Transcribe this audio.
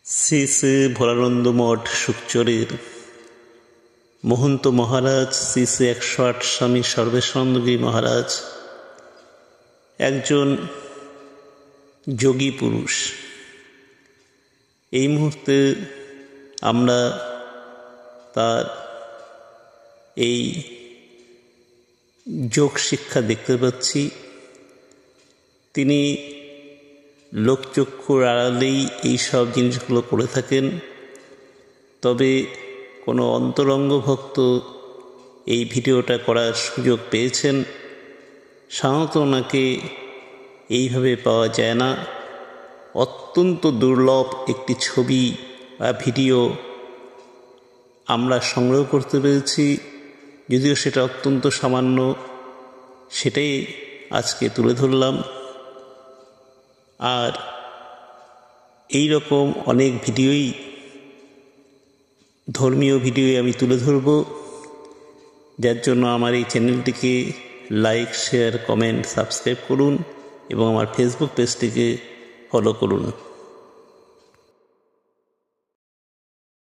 শ্রী শ্রী ভোলানন্দ মঠ সুকচরের মহন্ত মহারাজ শ্রী শ্রী 108 স্বামী সর্বেশানন্দগিরি মহারাজ একজন যোগী পুরুষ। এই মুহূর্তে আমরা তার এই যোগ শিক্ষা দেখতে পাচ্ছি। তিনি লোকচক্ষুর আড়ালেই এই সব জিনিসগুলো করে থাকেন, তবে কোনো অন্তরঙ্গ ভক্ত এই ভিডিওটা করার সুযোগ পেয়েছেন। সাধারণত ওনাকে এইভাবে পাওয়া যায় না। অত্যন্ত দুর্লভ একটি ছবি বা ভিডিও আমরা সংগ্রহ করতে পেরেছি, যদিও সেটা অত্যন্ত সামান্য, সেটাই আজকে তুলে ধরলাম। আর এই রকম অনেক ভিডিওই, ধর্মীয় ভিডিও আমি তুলে ধরব, যার জন্য আমার এই চ্যানেলটিকে লাইক, শেয়ার, কমেন্ট, সাবস্ক্রাইব করুন এবং আমার ফেসবুক পেজটিকে ফলো করুন।